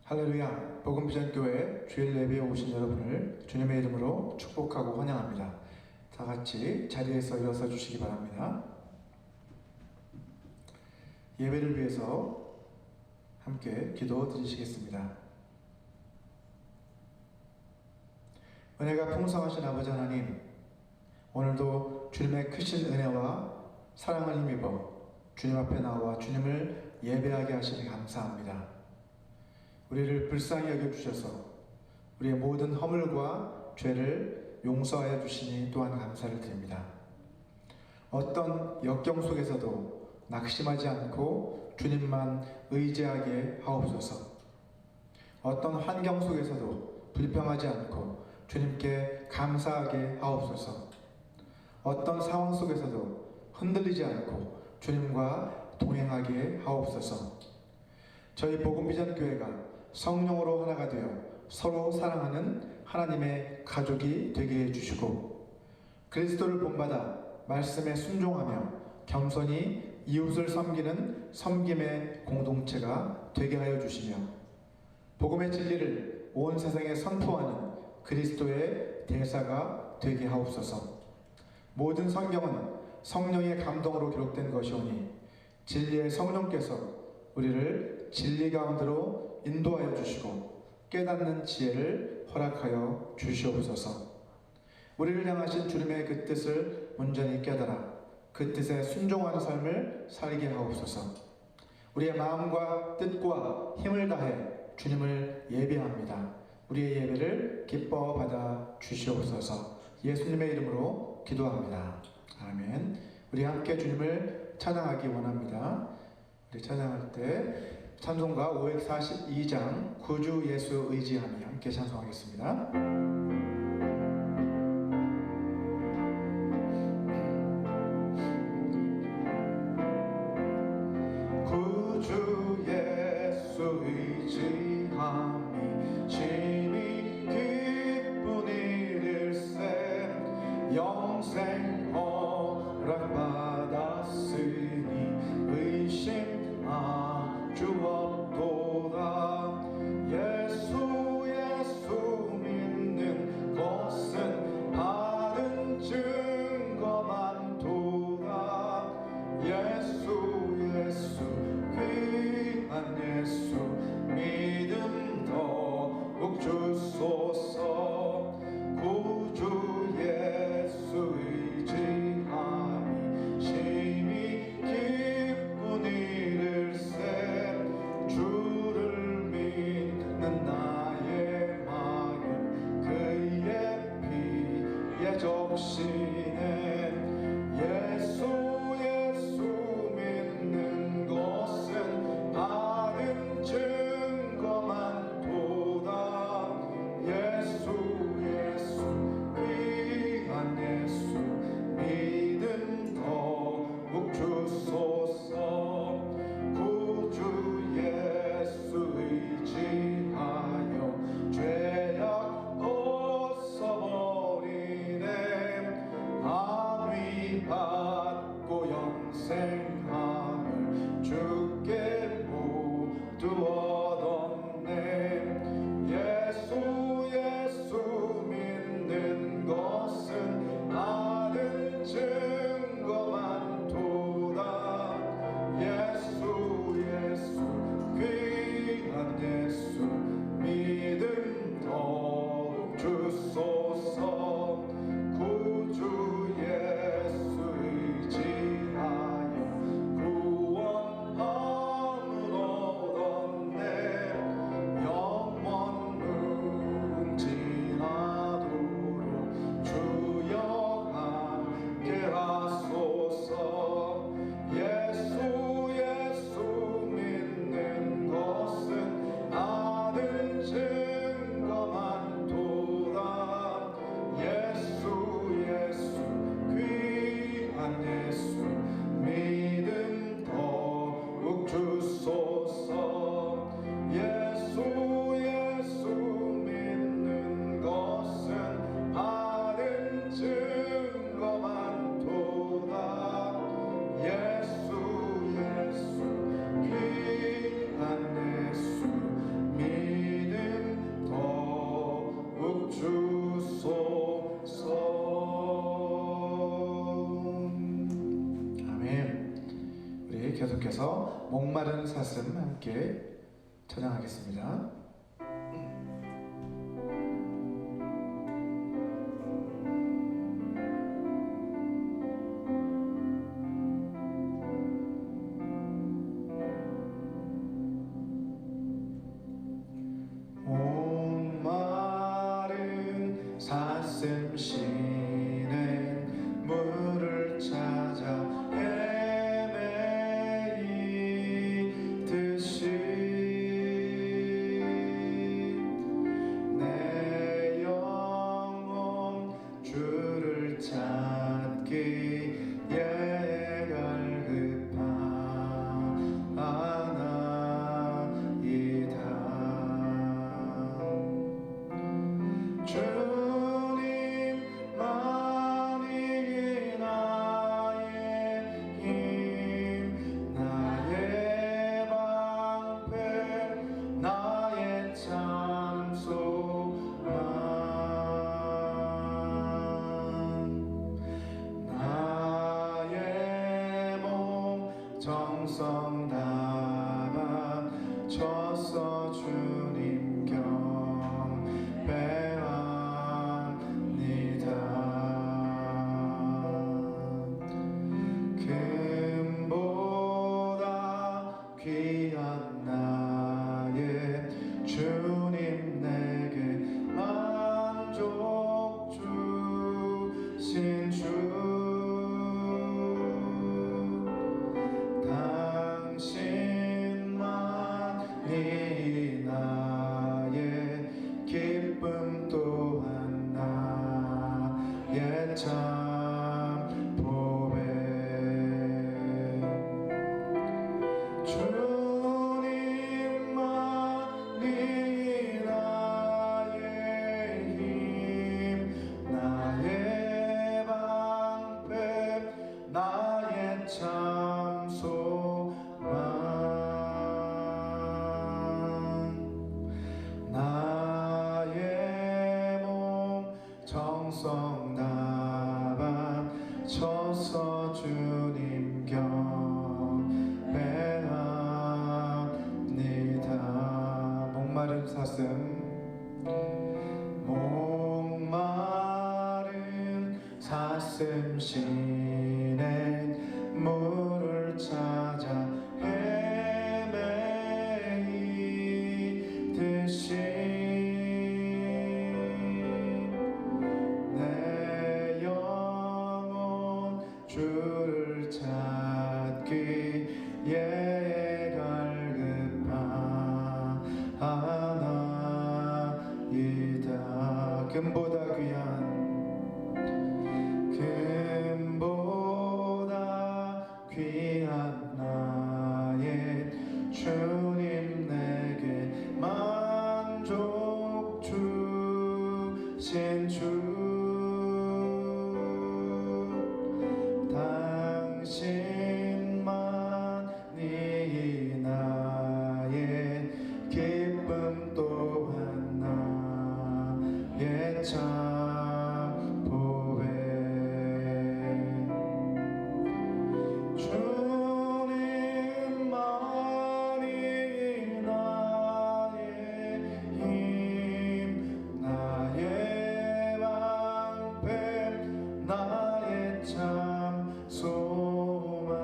할렐루야, 복음비전교회 주일 예배에 오신 여러분을 주님의 이름으로 축복하고 환영합니다. 다 같이 자리에서 일어서 주시기 바랍니다. 예배를 위해서 함께 기도 드리시겠습니다. 은혜가 풍성하신 아버지 하나님, 오늘도 주님의 크신 은혜와 사랑을 힘입어 주님 앞에 나와 주님을 예배하게 하시니 감사합니다. 우리를 불쌍히 여겨주셔서 우리의 모든 허물과 죄를 용서하여 주시니 또한 감사를 드립니다. 어떤 역경 속에서도 낙심하지 않고 주님만 의지하게 하옵소서. 어떤 환경 속에서도 불평하지 않고 주님께 감사하게 하옵소서. 어떤 상황 속에서도 흔들리지 않고 주님과 동행하게 하옵소서. 저희 복음비전교회가 성령으로 하나가 되어 서로 사랑하는 하나님의 가족이 되게 해주시고, 그리스도를 본받아 말씀에 순종하며 겸손히 이웃을 섬기는 섬김의 공동체가 되게 하여 주시며, 복음의 진리를 온 세상에 선포하는 그리스도의 대사가 되게 하옵소서. 모든 성경은 성령의 감동으로 기록된 것이오니 진리의 성령께서 우리를 진리 가운데로 인도하여 주시고 깨닫는 지혜를 허락하여 주시옵소서. 우리를 향하신 주님의 그 뜻을 온전히 깨달아 그 뜻에 순종하는 삶을 살게 하옵소서. 우리의 마음과 뜻과 힘을 다해 주님을 예배합니다. 우리의 예배를 기뻐 받아 주시옵소서. 예수님의 이름으로 기도합니다. 아멘. 우리 함께 주님을 찬양하기 원합니다. 우리 찬양할 때 찬송가 542장 구주 예수 의지함이 함께 찬송하겠습니다. 구주 예수 의지함이 심히 기쁜 일일세 영생 허락받았으니 의심 아주 없도다. 예수 믿는 것은 받은 증거 많도다. 예수 귀한 예수 믿음 더욱 주소서. 구주 예수 의지함이 심히 기쁜 일일세 주를 믿는 나의 마음 그의 피에 적시네. 예수 믿는 것은 받은 증거 많도다. 예수 귀한 예수 믿음 더욱 주소서. 구주 예수 의지하여 죄악 벗어버리네. 계속해서 목마른 사슴 함께 찬양하겠습니다. 목마른 사슴 쉬는 물을 찾아 헤매이듯이 내 영혼 주를 찾기에 갈급하나이다. 주님만이 나의 힘, 나의 방패, 나의 참 소망, 나의 몸 정성 다 바쳐서 주님 경배합니다. 금보다 귀한 나의 주님, 내게 만족 주신 주, 당신만이 나의 기쁨 또한 나의 참 보배. 주님만이 나의 힘, 나의 방패, 나의 참 소망, 나의 몸 정성 다 바쳐서 주님 경배합니다. 목마른 사슴, 목마른 사슴 쉬는 물을 찾아 헤매이듯이 내 영혼 주를 찾기에 갈급하나이다. 금보다 귀한 나의 주님, 내게 만족 주신 주, 당신만이 나의 기쁨 또한 나의 참 보배. 주님만이 나의 힘, 나의 방패, 나의 참 소망,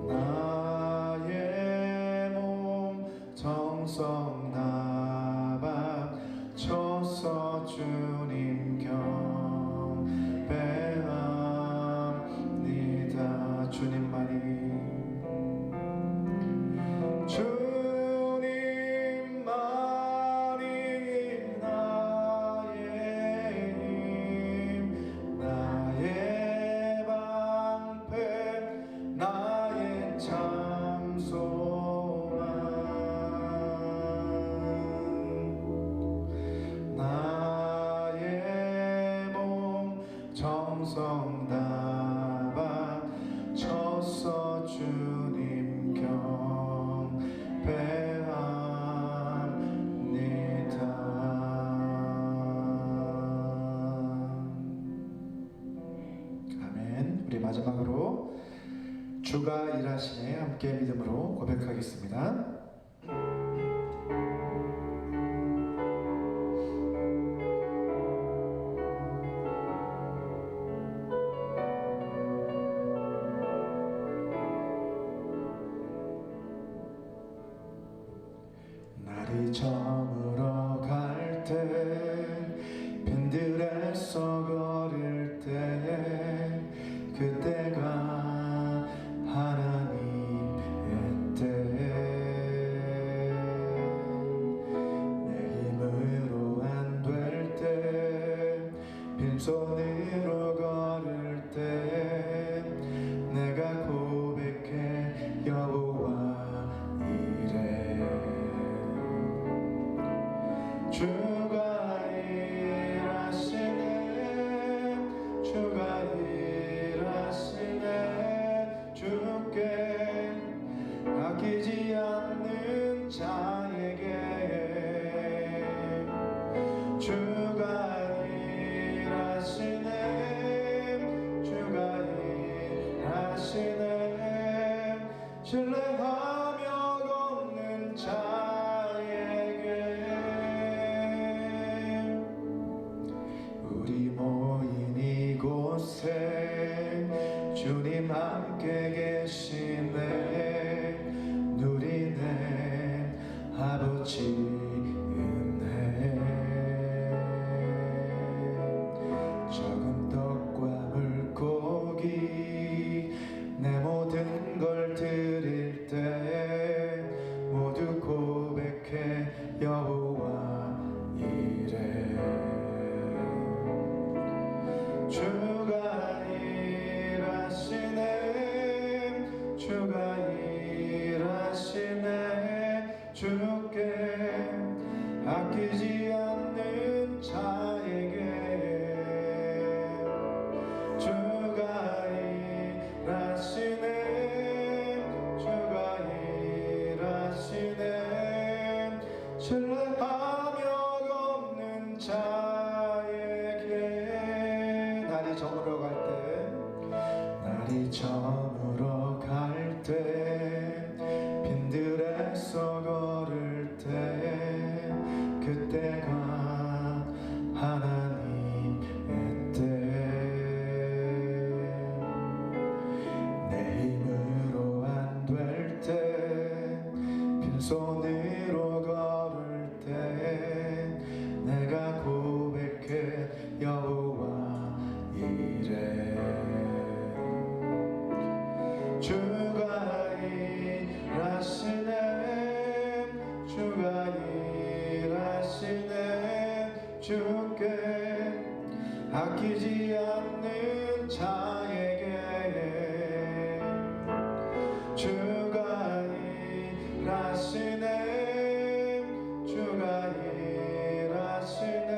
나의 몸 정성 다 바쳐서 주님 경배합니다. 주님만이 나의 힘, 나의 방패, 나의 참 소망, 주가 일하시네 함께 믿음으로 고백하겠습니다. 날이 저물어 갈 때 빈들에서 걸을 때 그때가 하나님의 때 내 힘으로 안 될 때 빈손으로 걸을 때 내가 고백해 여호와 이래 주가 일하시네 주가 일하시네 주께 아끼지 않는 자에게 주가 일하시네 주가 일하시네 신뢰하며 걷는 자에게 우리 모인 이곳에 주님 함께 계시네 누리네 아버지 은혜 적은 떡과 물고기 내 모든 걸 드릴 때 모두 고백해 여호와 이래 주가 일하시네 주가 일하시네 주께 아끼지 않는 자에게 주가 일하시네 주가 일하시네 신뢰하며 걷는 자에게 날이 저물어 갈 때 빈들에서 걸을 때 그때가 하나님의 때 내 힘으로 안 될 때 빈손으로 걸을 때 내가 고백해 여호와 이래 주가 일하시네 주가 일하시네 주께 아끼지 않는 자에게 주가 일하시네 주가 일하시네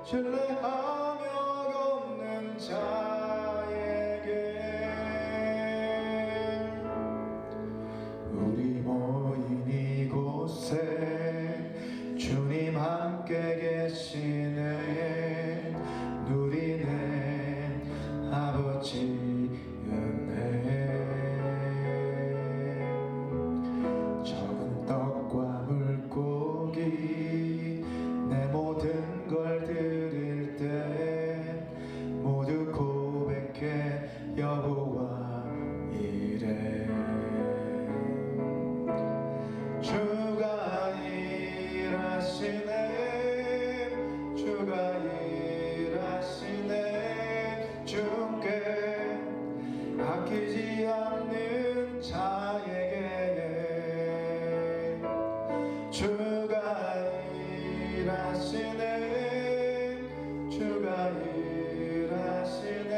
신뢰하며 걷는 자에게 우리 모인 이곳에 주님 함께 계시네 누리네 아버지 은혜 적은 떡과 물고기 내 모든 걸 드릴 때 모두 고백해 여호와 이래 주가 일하시네 주가 일하시네 주께 아끼지 않는 자에게 주가 일하시네 주가 일하시네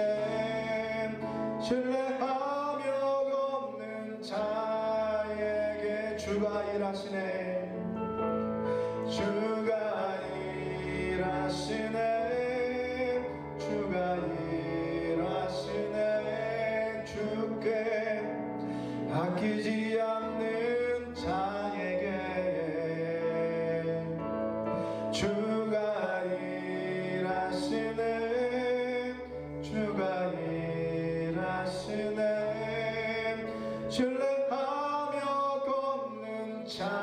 신뢰하며 걷는 자에게 주가 일하시네 주가 일하시네 주가 일하시네 주께 아끼지 않는 자에게 주가 일하시네 주가 일하시네 신뢰하며 걷는 자에게.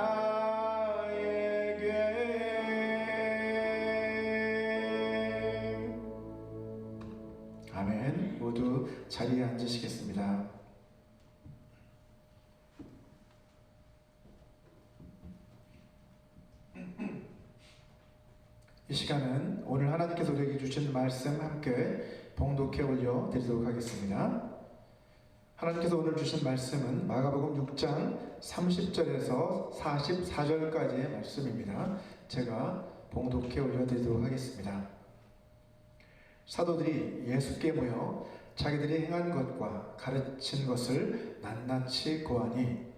아멘. 모두 자리에 앉으시겠습니다. 이 시간은 오늘 하나님께서 우리에게 주신 말씀 함께 봉독해 올려드리도록 하겠습니다. 하나님께서 오늘 주신 말씀은 마가복음 6장 30절에서 44절까지의 말씀입니다. 제가 봉독해 올려드리도록 하겠습니다. 사도들이 예수께 모여 자기들이 행한 것과 가르친 것을 낱낱이 고하니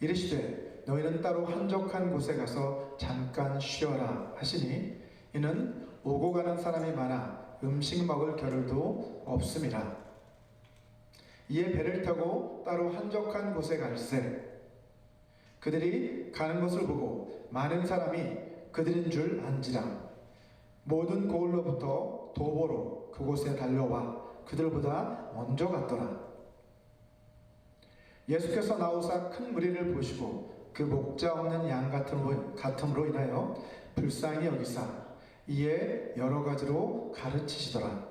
이르시되 너희는 따로 한적한 곳에 가서 잠깐 쉬어라 하시니 이는 오고 가는 사람이 많아 음식 먹을 겨를도 없음이라. 이에 배를 타고 따로 한적한 곳에 갈새 그들이 가는 것을 보고 많은 사람이 그들인 줄 안지라. 모든 고을로부터 도보로 그곳에 달려와 그들보다 먼저 갔더라. 예수께서 나오사 큰 무리를 보시고 그 목자 없는 양 같음으로 인하여 불쌍히 여기사 이에 여러 가지로 가르치시더라.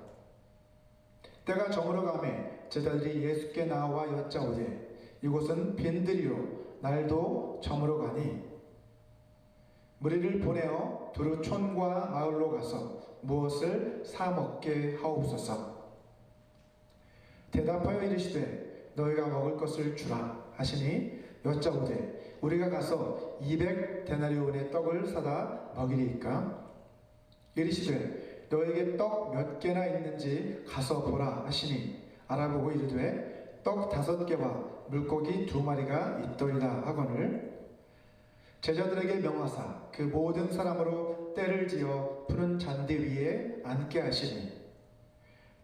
때가 저물어 가매 제자들이 예수께 나와 여짜오되 이곳은 빈들이요 날도 저물어 가니 무리를 보내어 두루 촌과 마을로 가서 무엇을 사 먹게 하옵소서. 대답하여 이르시되 너희가 먹을 것을 주라 하시니 여짜오되 우리가 가서 200데나리온의 떡을 사다 먹이리이까. 이르시되 너에게 떡 몇 개나 있는지 가서 보라 하시니 알아보고 이르되 떡 5개와 물고기 2마리가 있더이다 하거늘 제자들에게 명하사 그 모든 사람으로 때를 지어 푸른 잔디 위에 앉게 하시니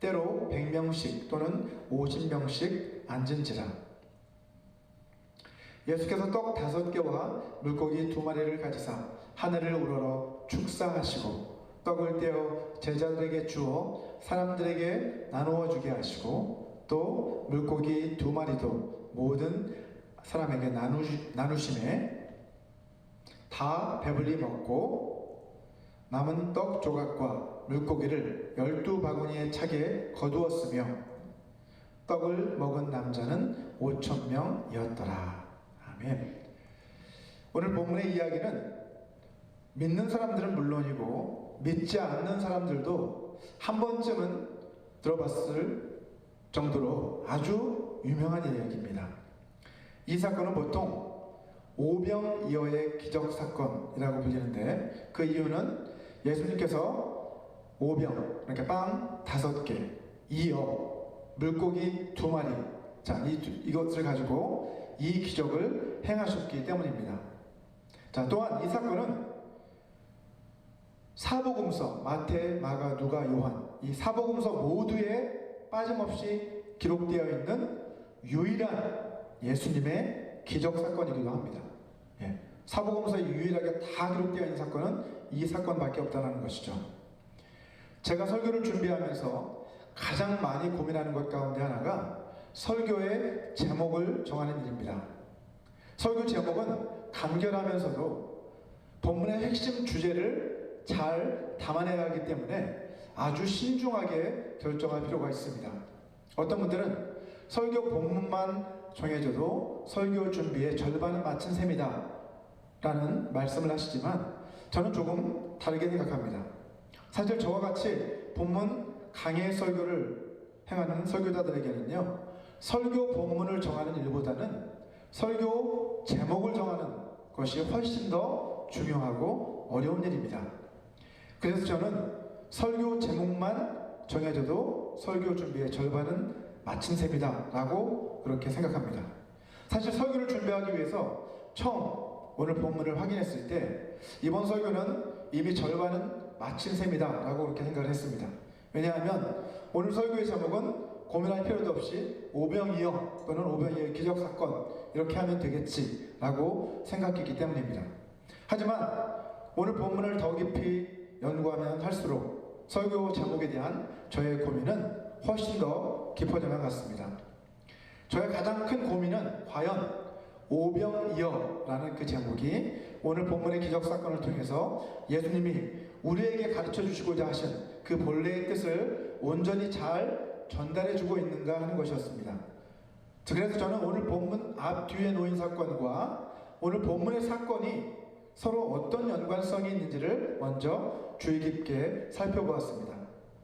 때로 100명씩 또는 50명씩 앉은지라. 예수께서 떡 5개와 물고기 2마리를 가지사 하늘을 우러러 축사하시고 떡을 떼어 제자들에게 주어 사람들에게 나누어 주게 하시고 또 물고기 2마리도 모든 사람에게 나누심에 다 배불리 먹고 남은 떡 조각과 물고기를 12바구니에 차게 거두었으며 떡을 먹은 남자는 5,000명이었더라. 아멘. 오늘 본문의 이야기는 믿는 사람들은 물론이고 믿지 않는 사람들도 한 번쯤은 들어봤을 정도로 아주 유명한 이야기입니다. 이 사건은 보통 오병이어의 기적사건이라고 불리는데 그 이유는 예수님께서 오병, 그러니까 빵 5개, 이어, 물고기 2마리, 자, 이것을 가지고 이 기적을 행하셨기 때문입니다. 자, 또한 이 사건은 사복음서 마태, 마가, 누가, 요한 이 사복음서 모두에 빠짐없이 기록되어 있는 유일한 예수님의 기적사건이기도 합니다. 예, 사복음서에 유일하게 다 기록되어 있는 사건은 이 사건밖에 없다는 것이죠. 제가 설교를 준비하면서 가장 많이 고민하는 것 가운데 하나가 설교의 제목을 정하는 일입니다. 설교 제목은 간결하면서도 본문의 핵심 주제를 잘 담아내야 하기 때문에 아주 신중하게 결정할 필요가 있습니다. 어떤 분들은 설교 본문만 정해져도 설교 준비의 절반은 마친 셈이다 라는 말씀을 하시지만 저는 조금 다르게 생각합니다. 사실 저와 같이 본문 강해 설교를 행하는 설교자들에게는요, 설교 본문을 정하는 일보다는 설교 제목을 정하는 것이 훨씬 더 중요하고 어려운 일입니다. 그래서 저는 설교 제목만 정해져도 설교 준비의 절반은 마친 셈이다 라고 그렇게 생각합니다. 사실 설교를 준비하기 위해서 처음 오늘 본문을 확인했을 때 이번 설교는 이미 절반은 마친 셈이다 라고 그렇게 생각을 했습니다. 왜냐하면 오늘 설교의 제목은 고민할 필요도 없이 오병이어 또는 오병이어의 기적사건 이렇게 하면 되겠지 라고 생각했기 때문입니다. 하지만 오늘 본문을 더 깊이 연구하면 할수록 설교 제목에 대한 저의 고민은 훨씬 더 깊어져 나갔습니다. 저의 가장 큰 고민은 과연 오병이어라는 그 제목이 오늘 본문의 기적사건을 통해서 예수님이 우리에게 가르쳐 주시고자 하신 그 본래의 뜻을 온전히 잘 전달해 주고 있는가 하는 것이었습니다. 그래서 저는 오늘 본문 앞뒤에 놓인 사건과 오늘 본문의 사건이 서로 어떤 연관성이 있는지를 먼저 주의 깊게 살펴보았습니다.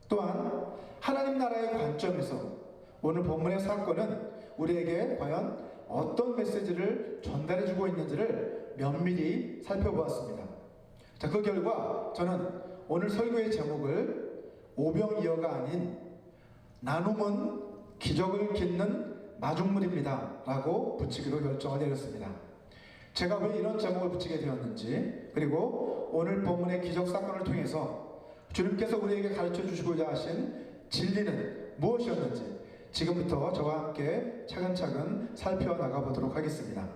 또한 하나님 나라의 관점에서 오늘 본문의 사건은 우리에게 과연 어떤 메시지를 전달해주고 있는지를 면밀히 살펴보았습니다. 자, 그 결과 저는 오늘 설교의 제목을 오병이어가 아닌 나눔은 기적을 깃는 마중물입니다 라고 붙이기로 결정을 내렸습니다. 제가 왜 이런 제목을 붙이게 되었는지, 그리고 오늘 본문의 기적사건을 통해서 주님께서 우리에게 가르쳐 주시고자 하신 진리는 무엇이었는지 지금부터 저와 함께 차근차근 살펴나가 보도록 하겠습니다.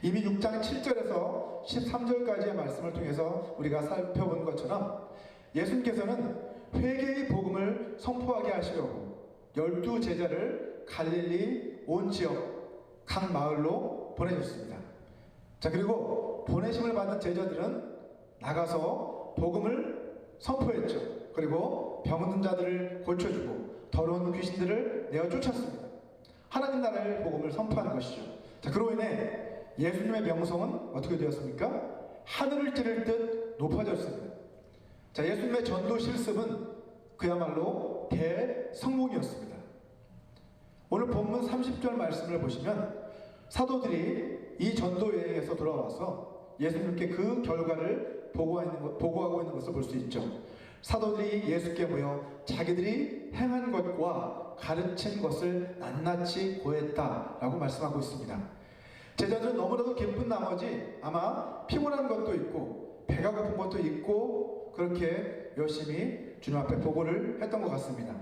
이미 6장 7절에서 13절까지의 말씀을 통해서 우리가 살펴본 것처럼 예수님께서는 회개의 복음을 선포하게 하시려고 12제자를 갈릴리 온 지역 각 마을로 보내셨습니다. 자, 그리고 보내심을 받은 제자들은 나가서 복음을 선포했죠. 그리고 병든 자들을 고쳐주고 더러운 귀신들을 내어 쫓았습니다. 하나님 나라의 복음을 선포한 것이죠. 자, 그로 인해 예수님의 명성은 어떻게 되었습니까? 하늘을 찌를 듯 높아졌습니다. 자, 예수님의 전도 실습은 그야말로 대성공이었습니다. 오늘 본문 30절 말씀을 보시면 사도들이 이 전도 여행에서 돌아와서 예수님께 그 결과를 보고하고 있는 것을 볼 수 있죠. 사도들이 예수께 모여 자기들이 행한 것과 가르친 것을 낱낱이 고했다라고 말씀하고 있습니다. 제자들은 너무나도 기쁜 나머지 아마 피곤한 것도 있고 배가 고픈 것도 있고 그렇게 열심히 주님 앞에 보고를 했던 것 같습니다.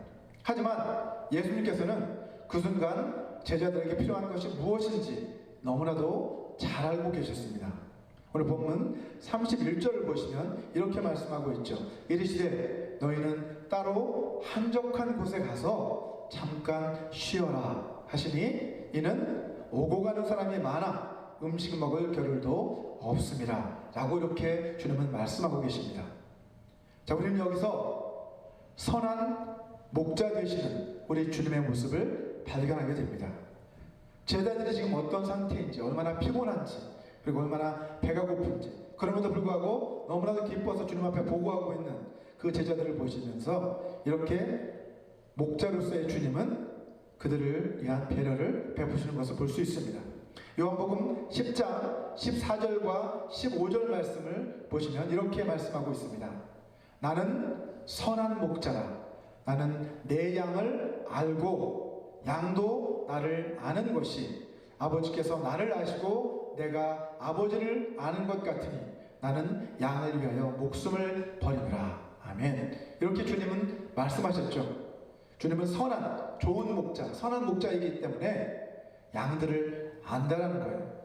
하지만 예수님께서는 그 순간 제자들에게 필요한 것이 무엇인지 너무나도 잘 알고 계셨습니다. 오늘 본문 31절을 보시면 이렇게 말씀하고 있죠. 이르시되 너희는 따로 한적한 곳에 가서 잠깐 쉬어라 하시니 이는 오고 가는 사람이 많아 음식 먹을 겨를도 없습니다 라고 이렇게 주님은 말씀하고 계십니다. 자, 우리는 여기서 선한 목자 되시는 우리 주님의 모습을 발견하게 됩니다. 제자들이 지금 어떤 상태인지, 얼마나 피곤한지, 그리고 얼마나 배가 고픈지, 그럼에도 불구하고 너무나도 기뻐서 주님 앞에 보고하고 있는 그 제자들을 보시면서 이렇게 목자로서의 주님은 그들을 위한 배려를 베푸시는 것을 볼 수 있습니다. 요한복음 10장 14절과 15절 말씀을 보시면 이렇게 말씀하고 있습니다. 나는 선한 목자라. 나는 내 양을 알고 양도 나를 아는 것이 아버지께서 나를 아시고 내가 아버지를 아는 것 같으니 나는 양을 위하여 목숨을 버리노라. 아멘. 이렇게 주님은 말씀하셨죠. 주님은 선한, 좋은 목자, 선한 목자이기 때문에 양들을 안다라는 거예요.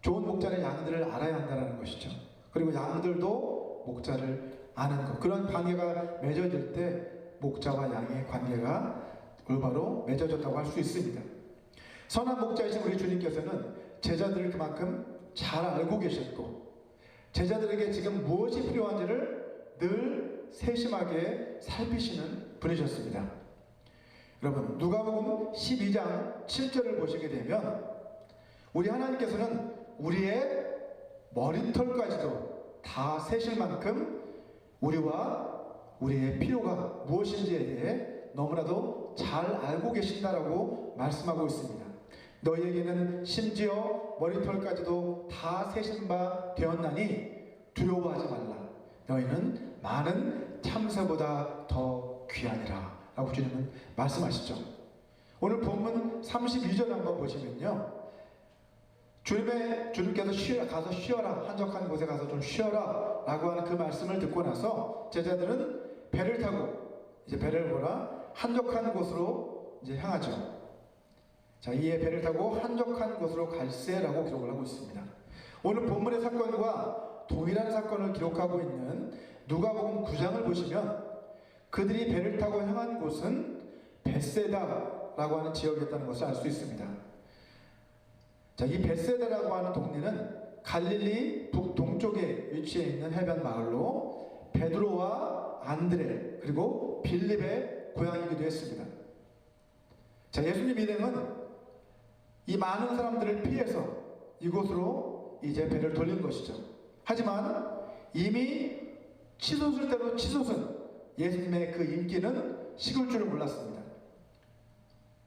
좋은 목자는 양들을 알아야 한다는 것이죠. 그리고 양들도 목자를 아는 것, 그런 관계가 맺어질 때 목자와 양의 관계가 올바로 맺어졌다고 할 수 있습니다. 선한 목자이신 우리 주님께서는 제자들을 그만큼 잘 알고 계셨고 제자들에게 지금 무엇이 필요한지를 늘 세심하게 살피시는 분이셨습니다. 여러분, 누가복음 12장 7절을 보시게 되면 우리 하나님께서는 우리의 머리털까지도 다 세실 만큼 우리와 우리의 필요가 무엇인지에 대해 너무나도 잘 알고 계신다라고 말씀하고 있습니다. 너희에게는 심지어 머리털까지도 다 세신 바 되었나니 두려워하지 말라. 너희는 많은 참새보다 더 귀하니라 라고 주님은 말씀하시죠. 오늘 본문 32절 한번 보시면요, 주님께서 가서 쉬어라, 한적한 곳에 가서 좀 쉬어라 라고 하는 그 말씀을 듣고 나서 제자들은 배를 타고 이제 배를 보라 한적한 곳으로 이제 향하죠. 자, 이에 배를 타고 한적한 곳으로 갈세라고 기록을 하고 있습니다. 오늘 본문의 사건과 동일한 사건을 기록하고 있는 누가복음 9장을 보시면 그들이 배를 타고 향한 곳은 벳세다라고 하는 지역이었다는 것을 알 수 있습니다. 자, 이 베세다라고 하는 동네는 갈릴리 북동쪽에 위치해 있는 해변 마을로 베드로와 안드레 그리고 빌립의 고향이기도 했습니다. 자, 예수님 일행은 이 많은 사람들을 피해서 이곳으로 이제 배를 돌린 것이죠. 하지만 이미 치솟을 대로 치솟은 예수님의 그 인기는 식을 줄을 몰랐습니다.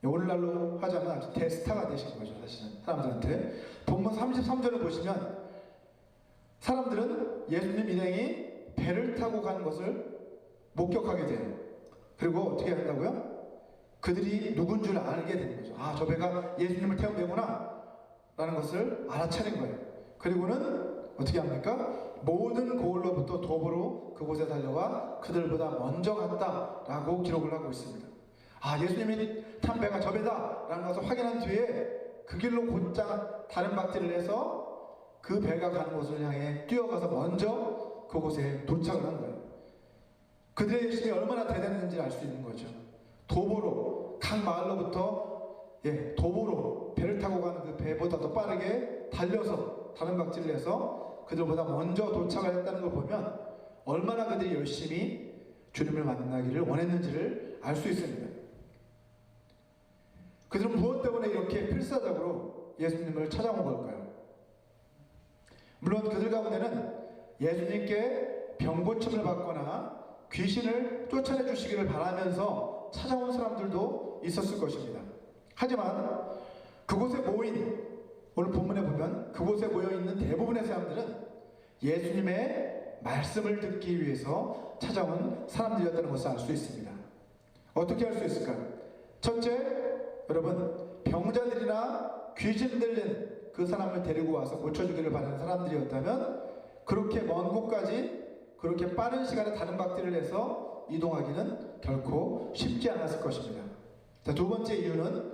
오늘날로 하자면 아주 대스타가 되신 거죠. 사실은 사람들한테. 본문 33절을 보시면 사람들은 예수님 일행이 배를 타고 가는 것을 목격하게 돼요. 그리고 어떻게 한다고요? 그들이 누군 줄 알게 되는 거죠. 아, 저 배가 예수님을 태운 배구나 라는 것을 알아차린 거예요. 그리고는 어떻게 합니까? 모든 고을로부터 도보로 그곳에 달려와 그들보다 먼저 갔다라고 기록을 하고 있습니다. 아, 예수님이 탄 배가 저 배다 라는 것을 확인한 뒤에 그 길로 곧장 다른 박질을 해서 그 배가 가는 곳을 향해 뛰어가서 먼저 그곳에 도착을 한 거예요. 그들의 열심이 얼마나 대단했는지 알 수 있는 거죠. 도보로 각 마을로부터 도보로 배를 타고 가는 그 배보다 더 빠르게 달려서 다른 박질을 해서 그들보다 먼저 도착을 했다는 걸 보면 얼마나 그들이 열심히 주님을 만나기를 원했는지를 알 수 있습니다. 그들은 무엇 때문에 이렇게 필사적으로 예수님을 찾아온 걸까요? 물론 그들 가운데는 예수님께 병고침을 받거나 귀신을 쫓아내 주시기를 바라면서 찾아온 사람들도 있었을 것입니다. 하지만 그곳에 모인, 오늘 본문에 보면 그곳에 모여있는 대부분의 사람들은 예수님의 말씀을 듣기 위해서 찾아온 사람들이었다는 것을 알 수 있습니다. 어떻게 할 수 있을까요? 첫째, 여러분, 병자들이나 귀신 들린 그 사람을 데리고 와서 고쳐주기를 바라는 사람들이었다면 그렇게 먼 곳까지 그렇게 빠른 시간에 다른 박질을 해서 이동하기는 결코 쉽지 않았을 것입니다. 자, 두 번째 이유는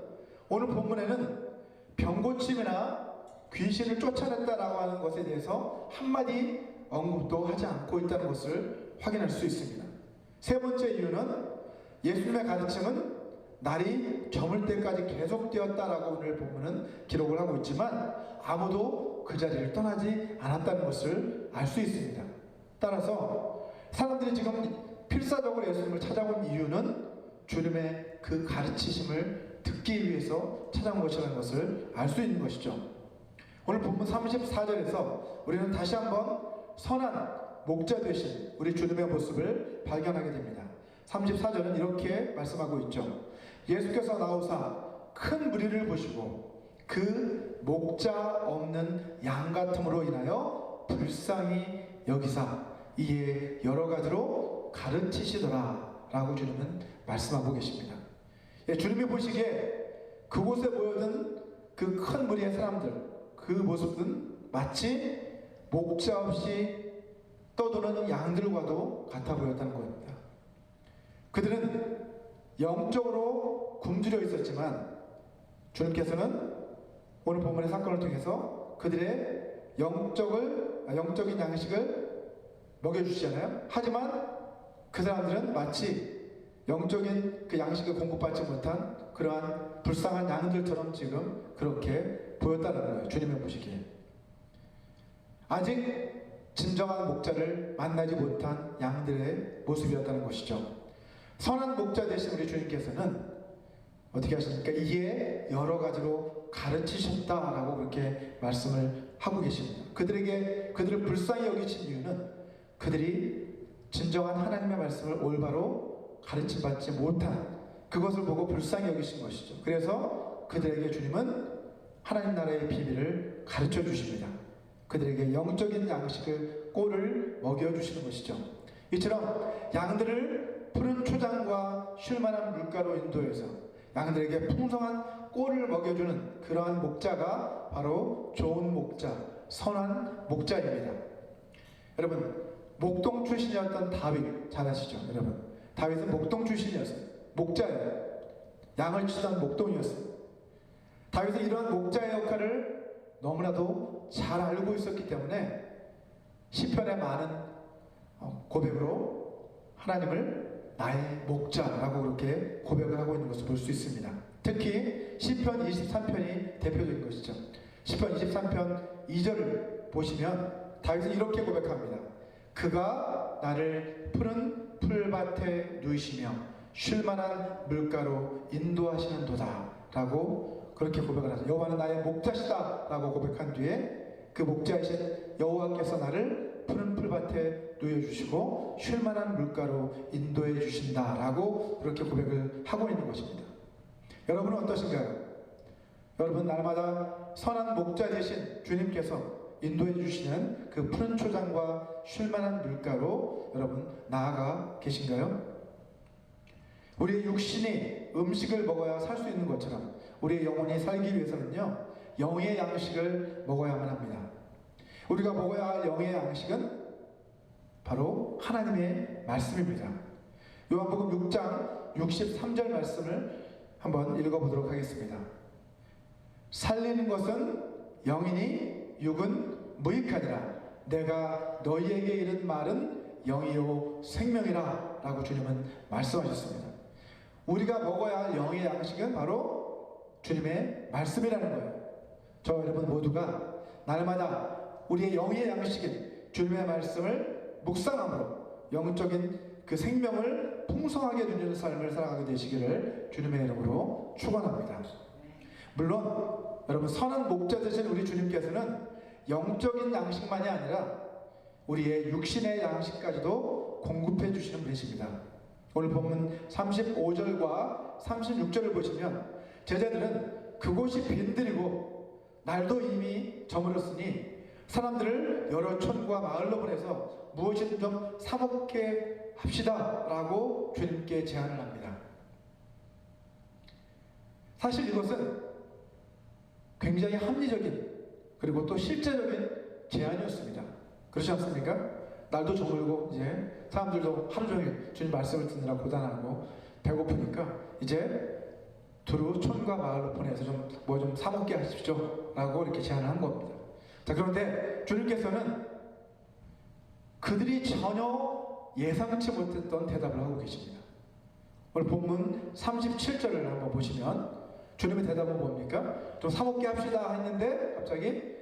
오늘 본문에는 병고침이나 귀신을 쫓아냈다라고 하는 것에 대해서 한마디 언급도 하지 않고 있다는 것을 확인할 수 있습니다. 세 번째 이유는 예수님의 가르침은 날이 저물 때까지 계속되었다라고 오늘 본문은 기록을 하고 있지만 아무도 그 자리를 떠나지 않았다는 것을 알 수 있습니다. 따라서 사람들이 지금 필사적으로 예수님을 찾아온 이유는 주님의 그 가르치심을 듣기 위해서 찾아온 것이라는 것을 알 수 있는 것이죠. 오늘 본문 34절에서 우리는 다시 한번 선한 목자 되신 우리 주님의 모습을 발견하게 됩니다. 34절은 이렇게 말씀하고 있죠. 예수께서 나오사 큰 무리를 보시고 그 목자 없는 양 같음으로 인하여 불쌍히 여기사 이에 여러 가지로 가르치시더라 라고 주님은 말씀하고 계십니다. 주님이 보시기에 그곳에 모여든 그 큰 무리의 사람들, 그 모습은 마치 목자 없이 떠도는 양들과도 같아 보였다는 겁니다. 그들은 영적으로 굶주려 있었지만 주님께서는 오늘 본문의 사건을 통해서 그들의 영적인 양식을 먹여주시잖아요. 하지만 그 사람들은 마치 영적인 그 양식을 공급받지 못한 그러한 불쌍한 양들처럼 지금 그렇게 보였다는 거예요. 주님의 보시기에. 아직 진정한 목자를 만나지 못한 양들의 모습이었다는 것이죠. 선한 목자 되신 우리 주님께서는 어떻게 하십니까? 이에 여러 가지로 가르치셨다라고 그렇게 말씀을 하고 계십니다. 그들을 불쌍히 여기신 이유는 그들이 진정한 하나님의 말씀을 올바로 가르침받지 못한 그것을 보고 불쌍히 여기신 것이죠. 그래서 그들에게 주님은 하나님 나라의 비밀을 가르쳐 주십니다. 그들에게 영적인 양식을 꼴을 먹여주시는 것이죠. 이처럼 양들을 푸른 초장과 쉴만한 물가로 인도해서 양들에게 풍성한 꼴을 먹여주는 그러한 목자가 바로 좋은 목자, 선한 목자입니다. 여러분, 목동 출신이었던 다윗 잘 아시죠? 여러분, 다윗은 목동 출신이었어요. 목자예요. 양을 치던 목동이었어요. 다윗은 이러한 목자의 역할을 너무나도 잘 알고 있었기 때문에 시편의 많은 고백으로 하나님을 나의 목자라고 그렇게 고백을 하고 있는 것을 볼 수 있습니다. 특히 시편 23편이 대표적인 것이죠. 시편 23편 2절을 보시면 다윗은 이렇게 고백합니다. 그가 나를 푸른 풀밭에 누이시며 쉴만한 물가로 인도하시는도다 라고 그렇게 고백을 하죠. 여호와는 나의 목자시다 라고 고백한 뒤에 그 목자이신 여호와께서 나를 푸른 풀밭에 누여주시고 쉴만한 물가로 인도해 주신다 라고 그렇게 고백을 하고 있는 것입니다. 여러분은 어떠신가요? 여러분, 날마다 선한 목자 되신 주님께서 인도해 주시는 그 푸른 초장과 쉴만한 물가로 여러분 나아가 계신가요? 우리의 육신이 음식을 먹어야 살 수 있는 것처럼 우리의 영혼이 살기 위해서는요, 영의 양식을 먹어야만 합니다. 우리가 먹어야 할 영의 양식은 바로 하나님의 말씀입니다. 요한복음 6장 63절 말씀을 한번 읽어보도록 하겠습니다. 살리는 것은 영이니 육은 무익하니라. 내가 너희에게 이른 말은 영이요 생명이라 라고 주님은 말씀하셨습니다. 우리가 먹어야 할 영의 양식은 바로 주님의 말씀이라는 거예요. 저 여러분 모두가 날마다 우리의 영의 양식인 주님의 말씀을 묵상함으로 영적인 그 생명을 풍성하게 누리는 삶을 살아가게 되시기를 주님의 이름으로 축원합니다. 물론 여러분, 선한 목자 되신 우리 주님께서는 영적인 양식만이 아니라 우리의 육신의 양식까지도 공급해 주시는 분이십니다. 오늘 본문 35절과 36절을 보시면 제자들은 그곳이 빈들이고 날도 이미 저물었으니 사람들을 여러 촌과 마을로 보내서 무엇이든 좀 사먹게 합시다 라고 주님께 제안을 합니다. 사실 이것은 굉장히 합리적인 그리고 또 실제적인 제안이었습니다. 그렇지 않습니까? 날도 저물고 이제 사람들도 하루 종일 주님 말씀을 듣느라 고단하고 배고프니까 이제 두루 촌과 마을로 보내서 좀 뭐 좀 사먹게 하십시오 라고 이렇게 제안을 한 겁니다. 자, 그런데 주님께서는 그들이 전혀 예상치 못했던 대답을 하고 계십니다. 오늘 본문 37절을 한번 보시면 주님의 대답은 뭡니까? 좀 사먹게 합시다 했는데 갑자기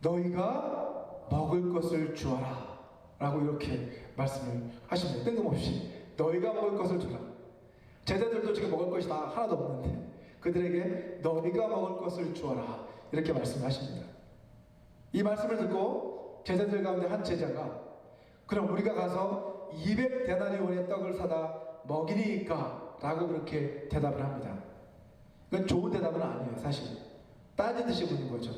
너희가 먹을 것을 주어라 라고 이렇게 말씀을 하십니다. 뜬금없이 너희가 먹을 것을 주라. 제자들도 지금 먹을 것이 다 하나도 없는데 그들에게 너희가 먹을 것을 주어라 이렇게 말씀하십니다. 이 말씀을 듣고 제자들 가운데 한 제자가 그럼 우리가 가서 200데나리온의 떡을 사다 먹이니까 라고 그렇게 대답을 합니다. 이건 좋은 대답은 아니에요. 사실 따지듯이 묻는 거죠.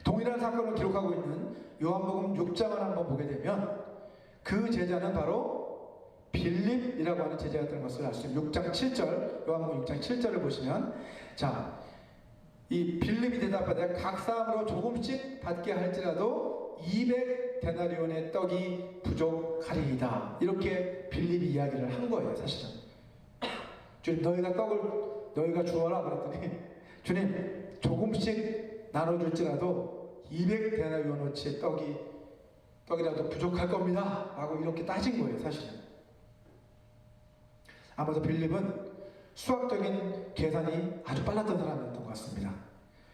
동일한 사건을 기록하고 있는 요한복음 6장을 한번 보게 되면 그 제자는 바로 빌립이라고 하는 제자였던 것을 알 수 있습니다. 6장 7절, 요한복음 6장 7절을 보시면 자, 이 빌립이 대답하되 각 사람으로 조금씩 받게 할지라도 200데나리온의 떡이 부족하리이다. 이렇게 빌립이 이야기를 한 거예요. 사실은 주님, 너희가 주어라 그랬더니 주님, 조금씩 나눠줄지라도 200데나리온어치의 떡이라도 부족할 겁니다 라고 이렇게 따진 거예요. 사실은 아마도 빌립은 수학적인 계산이 아주 빨랐던 사람이었던 것 같습니다.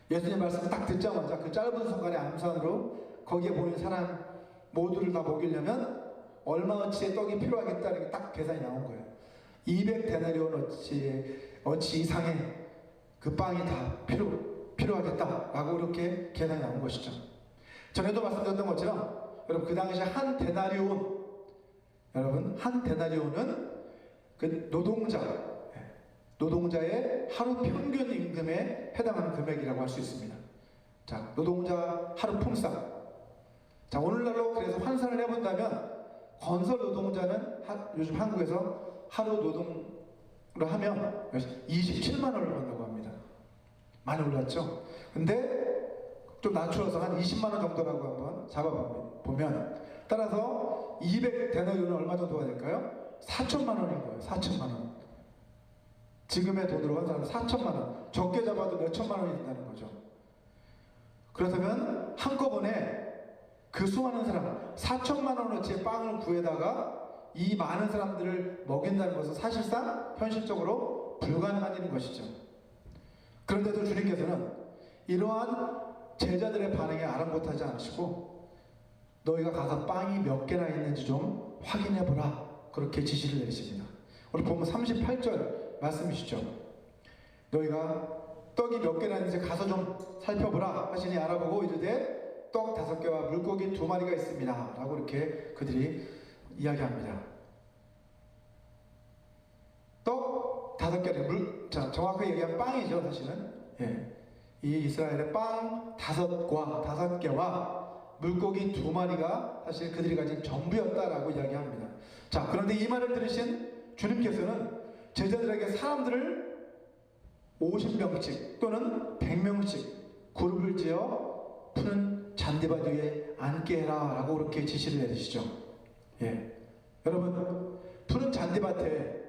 예수님 말씀을 딱 듣자마자 그 짧은 순간의 암산으로 거기에 보이는 사람 모두를 다 먹이려면 얼마어치의 떡이 필요하겠다는 게 딱 계산이 나온 거예요. 200데나리온어치 이상의 그 빵이 다 필요하겠다라고 이렇게 계산이 나온 것이죠. 전에도 말씀드렸던 것처럼 여러분, 그 당시 한 데나리온은 그 노동자의 하루 평균 임금에 해당하는 금액이라고 할 수 있습니다. 자, 노동자 하루 풍상. 자, 오늘날로 그래서 환산을 해본다면 건설 노동자는 요즘 한국에서 하루 노동을 하면 27만 원을 받는다고 합니다. 많이 올랐죠? 근데 좀 낮추어서 한 20만 원 정도라고 한번 잡아보면 따라서 200데나리온은 얼마 정도가 될까요? 4천만 원인 거예요. 4천만 원. 지금의 돈으로 환산하면 4천만 원. 적게 잡아도 몇 천만 원이 된다는 거죠. 그렇다면 한꺼번에 그 수많은 사람 4천만 원어치의 빵을 구해다가 이 많은 사람들을 먹인다는 것은 사실상 현실적으로 불가능한 일인 것이죠. 그런데도 주님께서는 이러한 제자들의 반응에 아랑곳하지 않으시고 너희가 가서 빵이 몇 개나 있는지 좀 확인해 보라, 그렇게 지시를 내리십니다. 우리 보면 38절 말씀이시죠. 너희가 떡이 몇 개나 있는지 가서 좀 살펴보라 하시니 알아보고 이르되 떡 5개와 물고기 2마리가 있습니다 라고 이렇게 그들이 이야기합니다. 떡 5개, 정확하게 얘기하면 빵이죠 사실은. 예. 이 이스라엘의 빵 5개와 물고기 2마리가 사실 그들이 가진 전부였다라고 이야기합니다. 자, 그런데 이 말을 들으신 주님께서는 제자들에게 사람들을 50명씩 또는 100명씩 그룹을 지어 푸른 잔디밭 위에 앉게 해라 라고 그렇게 지시를 내리시죠. 예. 여러분, 푸른 잔디밭에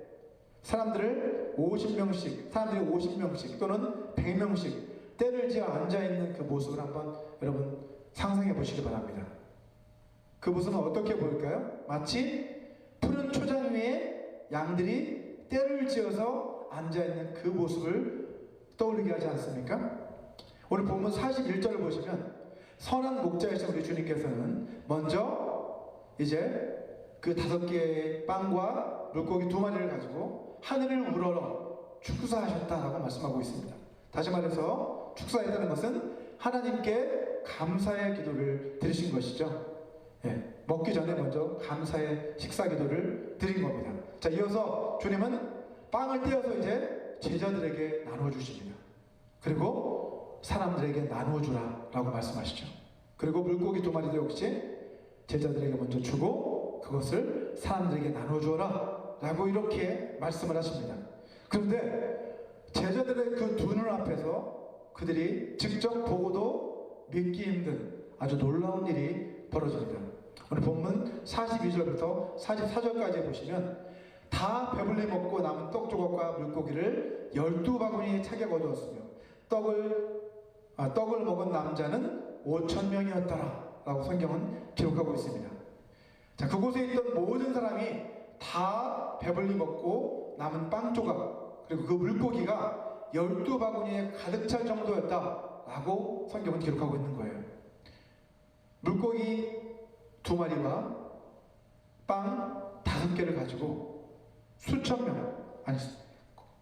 사람들이 50명씩 또는 100명씩 때를 지어 앉아있는 그 모습을 한번 여러분 상상해 보시기 바랍니다. 그 모습은 어떻게 보일까요? 마치 푸른 초장 위에 양들이 때를 지어서 앉아있는 그 모습을 떠올리게 하지 않습니까? 오늘 본문 41절을 보시면 선한 목자이신 우리 주님께서는 먼저 이제 그 5개의 빵과 물고기 2마리를 가지고 하늘을 우러러 축사하셨다라고 말씀하고 있습니다. 다시 말해서 축사했다는 것은 하나님께 감사의 기도를 드리신 것이죠. 예, 먹기 전에 먼저 감사의 식사 기도를 드린 겁니다. 자, 이어서 주님은 빵을 떼어서 이제 제자들에게 나누어 주십니다. 그리고 사람들에게 나누어 주라 라고 말씀하시죠. 그리고 물고기 2마리도 역시 제자들에게 먼저 주고 그것을 사람들에게 나누어 주어라 라고 이렇게 말씀을 하십니다. 그런데 제자들의 그 두 눈 앞에서 그들이 직접 보고도 믿기 힘든 아주 놀라운 일이 벌어집니다. 오늘 본문 42절부터 44절까지 보시면 다 배불리 먹고 남은 떡 조각과 물고기를 12바구니에 차게 거두었으며 떡을 먹은 남자는 5,000명이었더라 라고 성경은 기록하고 있습니다. 자, 그곳에 있던 모든 사람이 다 배불리 먹고 남은 빵 조각 그리고 그 물고기가 12바구니에 가득 찰 정도였다 라고 성경은 기록하고 있는 거예요. 물고기 2마리와 빵 5개를 가지고 수천 명, 아니,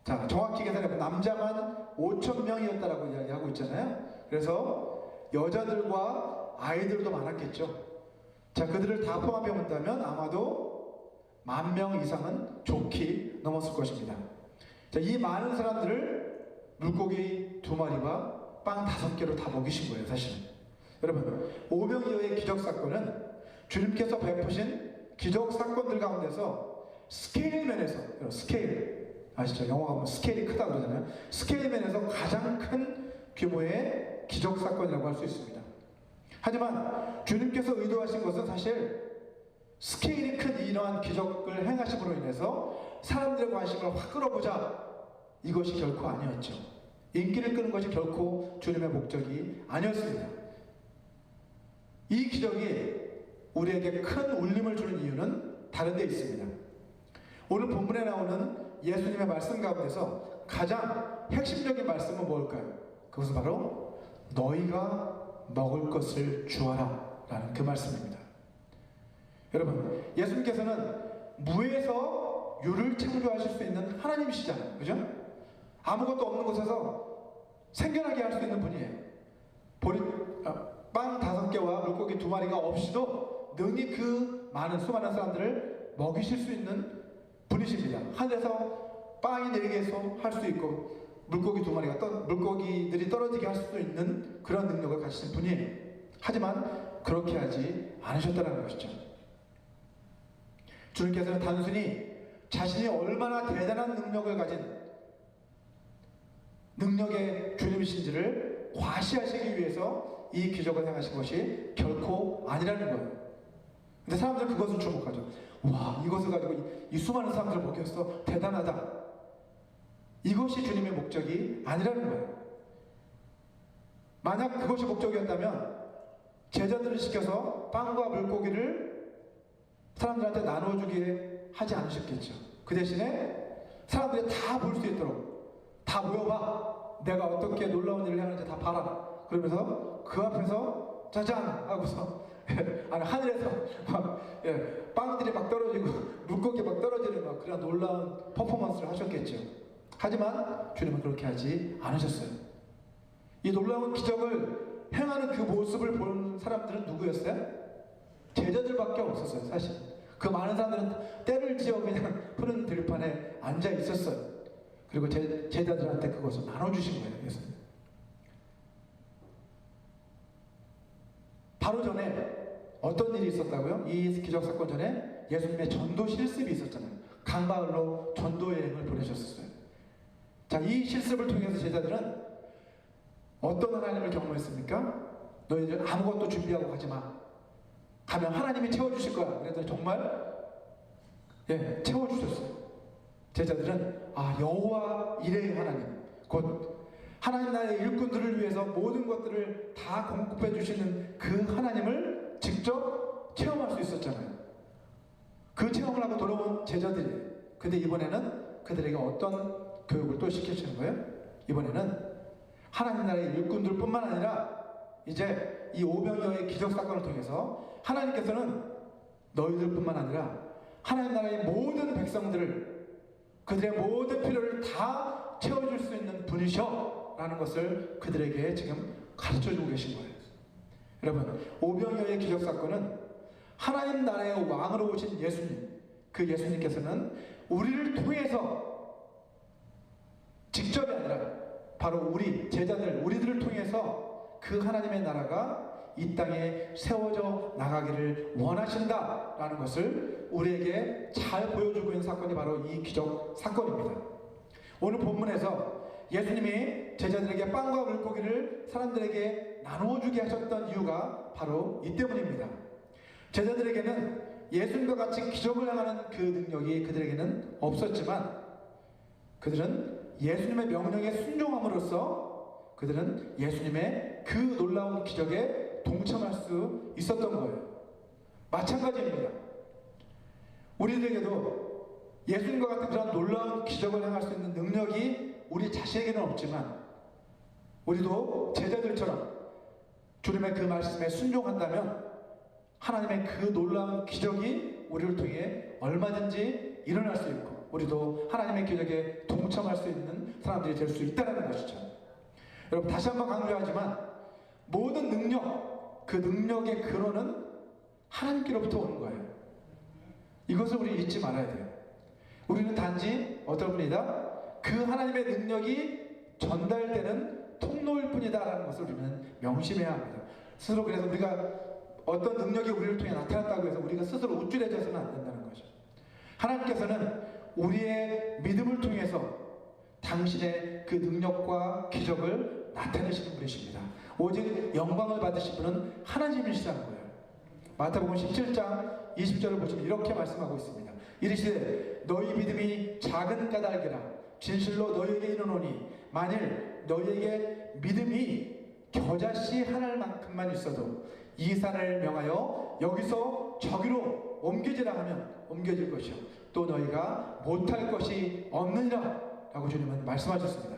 자, 정확히 계산해보면 남자만 5,000명이었다라고 이야기하고 있잖아요. 그래서 여자들과 아이들도 많았겠죠. 자, 그들을 다 포함해 본다면 아마도 10,000명 이상은 좋게 넘었을 것입니다. 자, 이 많은 사람들을 물고기 2마리와 빵 5개로 다 먹이신 거예요, 사실은. 여러분, 오병이어의 기적사건은 주님께서 베푸신 기적사건들 가운데서 스케일 면에서, 스케일, 아시죠? 영어가 보면 스케일이 크다 그러잖아요. 스케일 면에서 가장 큰 규모의 기적사건이라고 할 수 있습니다. 하지만 주님께서 의도하신 것은 사실 스케일이 큰 이러한 기적을 행하심으로 인해서 사람들의 관심을 확 끌어보자, 이것이 결코 아니었죠. 인기를 끄는 것이 결코 주님의 목적이 아니었습니다. 이 기적이 우리에게 큰 울림을 주는 이유는 다른 데 있습니다. 오늘 본문에 나오는 예수님의 말씀 가운데서 가장 핵심적인 말씀은 뭘까요? 그것은 바로 너희가 먹을 것을 주어라 라는 그 말씀입니다. 여러분, 예수님께서는 무에서 유를 창조하실 수 있는 하나님이시잖아요. 그죠? 아무것도 없는 곳에서 생겨나게 할 수 있는 분이에요. 빵 5개와 물고기 2마리가 없이도 능히 그 많은 수많은 사람들을 먹이실 수 있는 분이십니다. 하늘에서 빵이 내리게 해서 할 수 있고 물고기 2마리가 물고기들이 떨어지게 할 수도 있는 그런 능력을 가지신 분이에요. 하지만 그렇게 하지 않으셨다는 것이죠. 주님께서는 단순히 자신이 얼마나 대단한 능력을 가진 능력의 주님이신지를 과시하시기 위해서 이 기적을 행하신 것이 결코 아니라는 거예요. 근데 사람들은 그것을 주목하죠. 와, 이것을 가지고 이 수많은 사람들을 먹였어. 대단하다. 이것이 주님의 목적이 아니라는 거예요. 만약 그것이 목적이었다면 제자들을 시켜서 빵과 물고기를 사람들한테 나눠주게 하지 않으셨겠죠. 그 대신에 사람들이 다 볼 수 있도록 다 모여봐. 내가 어떻게 놀라운 일을 하는지 다 봐라. 그러면서 그 앞에서 짜잔 하고서 아니 하늘에서 막 빵들이 막 떨어지고 물고기 막 떨어지는 막 그런 놀라운 퍼포먼스를 하셨겠죠. 하지만 주님은 그렇게 하지 않으셨어요. 이 놀라운 기적을 행하는 그 모습을 보는 사람들은 누구였어요? 제자들밖에 없었어요. 사실 그 많은 사람들은 때를 지어 그냥 푸른 들판에 앉아 있었어요. 그리고 제자들한테 그것을 나눠주신 거예요. 예수님. 바로 전에 어떤 일이 있었다고요? 이 기적 사건 전에 예수님의 전도 실습이 있었잖아요. 강마을로 전도 여행을 보내셨었어요. 자, 이 실습을 통해서 제자들은 어떤 하나님을 경험했습니까? 너희들 아무것도 준비하고 가지 마. 가면 하나님이 채워주실 거야. 그랬더니 정말 채워주셨어요. 제자들은 여호와 이레의 하나님, 곧 하나님 나라의 일꾼들을 위해서 모든 것들을 다 공급해 주시는 그 하나님을 직접 체험할 수 있었잖아요. 그 체험을 하고 돌아온 제자들이에요. 근데 이번에는 그들에게 어떤 교육을 또 시키시는 거예요? 이번에는 하나님 나라의 일꾼들 뿐만 아니라 이제 이 오병이어의 기적 사건을 통해서 하나님께서는 너희들 뿐만 아니라 하나님 나라의 모든 백성들을 그들의 모든 필요를 다 채워줄 수 있는 분이셔 라는 것을 그들에게 지금 가르쳐주고 계신 거예요. 여러분, 오병이어의 기적 사건은 하나님 나라의 왕으로 오신 예수님, 그 예수님께서는 우리를 통해서 직접이 아니라 바로 우리 제자들, 우리들을 통해서 그 하나님의 나라가 이 땅에 세워져 나가기를 원하신다라는 것을 우리에게 잘 보여주고 있는 사건이 바로 이 기적 사건입니다. 오늘 본문에서 예수님이 제자들에게 빵과 물고기를 사람들에게 나누어 주게 하셨던 이유가 바로 이 때문입니다. 제자들에게는 예수님과 같이 기적을 행하는 그 능력이 그들에게는 없었지만 그들은 예수님의 명령에 순종함으로써 그들은 예수님의 그 놀라운 기적에 동참할 수 있었던 거예요. 마찬가지입니다. 우리들에게도 예수님과 같은 그런 놀라운 기적을 행할 수 있는 능력이 우리 자신에게는 없지만 우리도 제자들처럼 주님의 그 말씀에 순종한다면 하나님의 그 놀라운 기적이 우리를 통해 얼마든지 일어날 수 있고 우리도 하나님의 기적에 동참할 수 있는 사람들이 될 수 있다는 것이죠. 여러분, 다시 한번 강조하지만 모든 능력, 그 능력의 근원은 하나님께로부터 오는 거예요. 이것을 우리 잊지 말아야 돼요. 우리는 단지 어떤 분이다? 그 하나님의 능력이 전달되는 통로일 뿐이다라는 것을 우리는 명심해야 합니다. 스스로 그래서 우리가 어떤 능력이 우리를 통해 나타났다고 해서 우리가 스스로 우쭐해져서는 안 된다는 거죠. 하나님께서는 우리의 믿음을 통해서 당신의 그 능력과 기적을 나타내시는 분이십니다. 오직 영광을 받으실 분은 하나님이시라는 거예요. 마태복음 17장 20절을 보시면 이렇게 말씀하고 있습니다. 이르시되 너희 믿음이 작은 까닭이라 진실로 너희에게 이르노니 만일 너희에게 믿음이 겨자씨 하나만큼만 있어도 이 산을 명하여 여기서 저기로 옮겨지라 하면 옮겨질 것이요 또 너희가 못할 것이 없느니라 라고 주님은 말씀하셨습니다.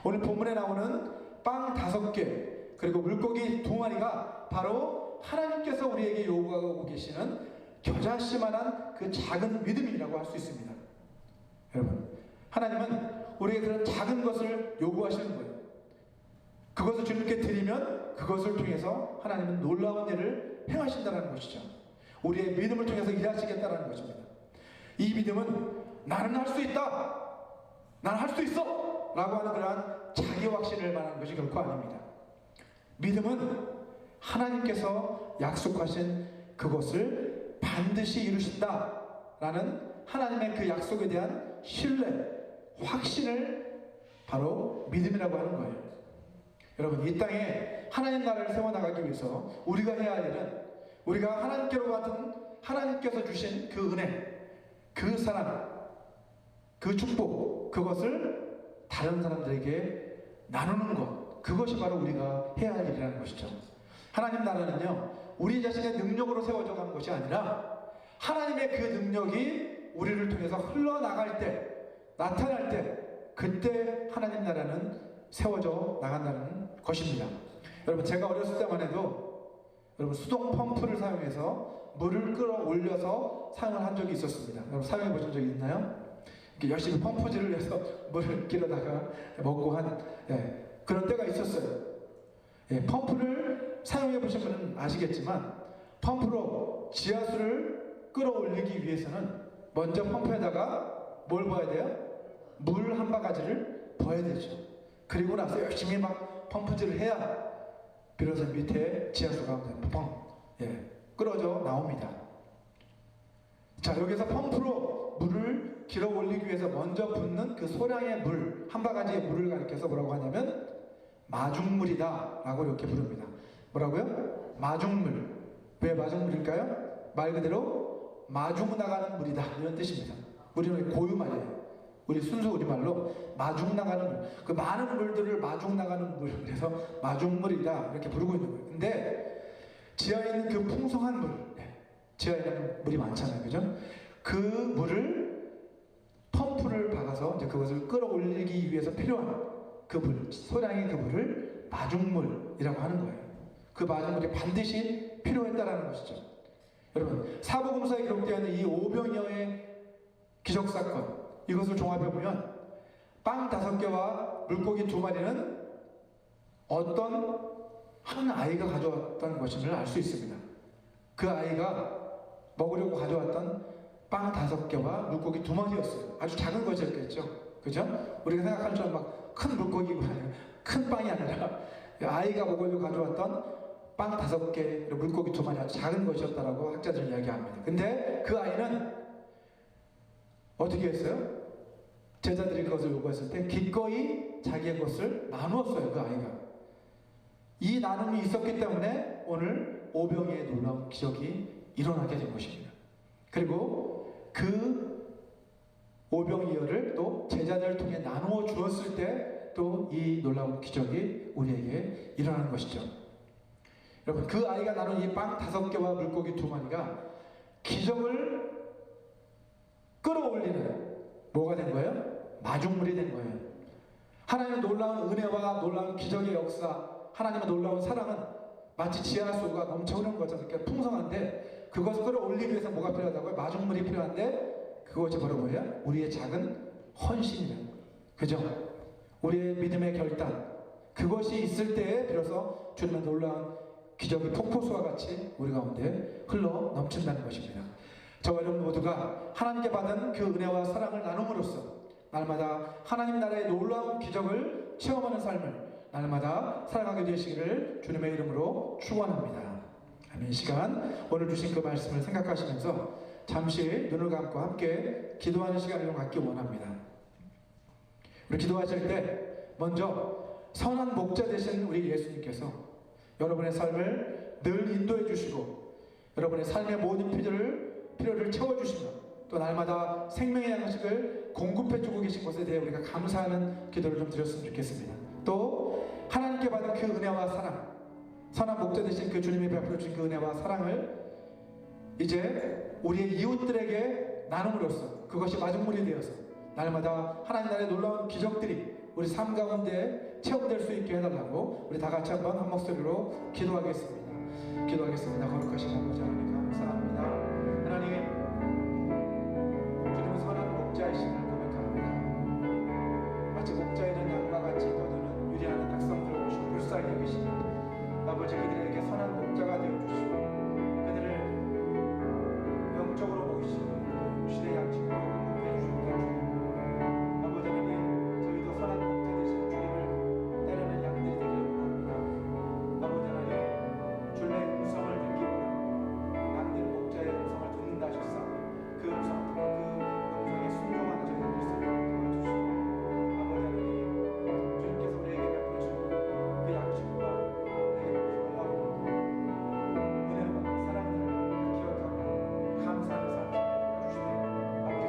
오늘 본문에 나오는 빵 5개 그리고 물고기 2마리가 바로 하나님께서 우리에게 요구하고 계시는 겨자씨만한 그 작은 믿음이라고 할 수 있습니다. 여러분, 하나님은 우리에게 그런 작은 것을 요구하시는 거예요. 그것을 주님께 드리면 그것을 통해서 하나님은 놀라운 일을 행하신다는 것이죠. 우리의 믿음을 통해서 일하시겠다는 것입니다. 이 믿음은 나는 할 수 있다, 난 할 수 있어 라고 하는 그러한 자기 확신을 말하는 것이 결코 아닙니다. 믿음은 하나님께서 약속하신 그것을 반드시 이루신다 라는 하나님의 그 약속에 대한 신뢰, 확신을 바로 믿음이라고 하는 거예요. 여러분, 이 땅에 하나님 나라를 세워나가기 위해서 우리가 해야 할 일은 우리가 하나님께서 주신 그 은혜, 그 사랑, 그 축복, 그것을 다른 사람들에게 나누는 것, 그것이 바로 우리가 해야 할 일이라는 것이죠. 하나님 나라는요, 우리 자신의 능력으로 세워져 가는 것이 아니라 하나님의 그 능력이 우리를 통해서 흘러나갈 때, 나타날 때, 그때 하나님 나라는 세워져 나간다는 것입니다. 여러분, 제가 어렸을 때만 해도 여러분 수동 펌프를 사용해서 물을 끌어올려서 사용을 한 적이 있었습니다. 여러분 사용해 보신 적이 있나요? 이렇게 열심히 펌프질을 해서 물을 길어다가 먹고 한 그런 때가 있었어요. 펌프를 사용해 보신 분은 아시겠지만 펌프로 지하수를 끌어올리기 위해서는 먼저 펌프에다가 뭘 부어야 돼요? 물 한 바가지를 부어야 되죠. 그리고 나서 열심히 막 펌프질을 해야 비로소 밑에 지하수가 펑 끌어져 나옵니다. 자, 여기서 펌프로 물을 길어 올리기 위해서 먼저 붓는 그 소량의 물, 한 바가지의 물을 가리켜서 뭐라고 하냐면 마중물이다 라고 이렇게 부릅니다. 뭐라고요? 마중물. 왜 마중물일까요? 말 그대로 마중 나가는 물이다 이런 뜻입니다. 우리는 고유 말이에요. 우리 순수 우리말로 마중 나가는 물, 그 많은 물들을 마중 나가는 물, 그래서 마중물이다 이렇게 부르고 있는 거예요. 근데 지하에 있는 그 풍성한 물, 지하에는 물이 많잖아요, 그죠? 그 물을 펌프를 박아서 이제 그것을 끌어올리기 위해서 필요한 그 물, 소량의 그 물을 마중물이라고 하는 거예요. 그 마중물이 반드시 필요했다라는 것이죠. 여러분, 사복음서에 기록되어 있는 이 오병이어의 기적 사건, 이것을 종합해 보면 빵 5개와 물고기 2마리는 어떤 한 아이가 가져왔던 것임을 알 수 있습니다. 그 아이가 먹으려고 가져왔던 빵 5개와 물고기 2마리였어요. 아주 작은 것이었겠죠. 그죠? 우리가 생각하는 것처럼 막 큰 물고기가 아니라, 큰 빵이 아니라 아이가 먹으려고 가져왔던 빵 5개, 그리고 물고기 2마리 아주 작은 것이었다라고 학자들은 이야기합니다. 근데 그 아이는 어떻게 했어요? 제자들이 그것을 요구했을 때 기꺼이 자기의 것을 나누었어요. 그 아이가. 이 나눔이 있었기 때문에 오늘 오병이의 놀라운 기적이 일어나게 된 것입니다. 그리고 그 오병이어를 또 제자들을 통해 나누어 주었을 때 또 이 놀라운 기적이 우리에게 일어나는 것이죠. 여러분, 그 아이가 나눈 이 빵 5개와 물고기 2마리가 기적을 끌어올리는 뭐가 된 거예요? 마중물이 된 거예요. 하나님의 놀라운 은혜와 놀라운 기적의 역사, 하나님의 놀라운 사랑은 마치 지하수가 넘쳐 흐르는 것처럼 이렇게 풍성한데 그것을 끌어올리기 위해서 뭐가 필요하다고요? 마중물이 필요한데 그것이 바로 뭐예요? 우리의 작은 헌신이에요. 그죠? 우리의 믿음의 결단, 그것이 있을 때에 비로소 주님의 놀라운 기적이 폭포수와 같이 우리 가운데 흘러 넘친다는 것입니다. 저와 여러분 모두가 하나님께 받은 그 은혜와 사랑을 나눔으로써 날마다 하나님 나라의 놀라운 기적을 체험하는 삶을 날마다 살아가게 되시기를 주님의 이름으로 축원합니다. 아멘. 이 시간 오늘 주신 그 말씀을 생각하시면서 잠시 눈을 감고 함께 기도하는 시간을 좀 갖기 원합니다. 우리 기도하실 때 먼저 선한 목자 되신 우리 예수님께서 여러분의 삶을 늘 인도해 주시고 여러분의 삶의 모든 필요를 채워주시며 또 날마다 생명의 양식을 공급해주고 계신 것에 대해 우리가 감사하는 기도를 좀 드렸으면 좋겠습니다. 또 하나님께 받은 그 은혜와 사랑, 선한 목자 되신 그 주님이 베풀어 주신 그 은혜와 사랑을 이제 우리의 이웃들에게 나눔으로써 그것이 마중물이 되어서 날마다 하나님 나라의 놀라운 기적들이 우리 삶 가운데 체험될 수 있게 해달라고 우리 다 같이 한번 한 목소리로 기도하겠습니다. 기도하겠습니다. 거룩하신 아버지 하나님 감사합니다. 하나님, 주님은 선한 목자이심을 고백합니다. 마치 목자에는 양과 같이 거두는 유리하는 닭성들을 보시고 불쌍히 여기시니 아버지 그들에게 선한 목자가 되어주시고 그들을 영적으로 보이시고 시대 양식으로 공급해 주시고 아버지 하나님, 저희도 선한 목자 되신 주님을 따르는 양들이 되기를 원합니다. 아버지 하나님, 주님의 음성을 듣기 원합니다. 양들은 목자의 음성을 듣는다 하셨사오니 그 음성을 듣고 그 음성에 순종하는 저희들 될 수 있도록 도와주시고 아버지 하나님, 주님께서 우리에게 베풀어주신 그 양식과 우리에게 베풀어주신 놀라운 은혜와 사랑을 기억하고 감사하는 삶을 도와주시되 아버지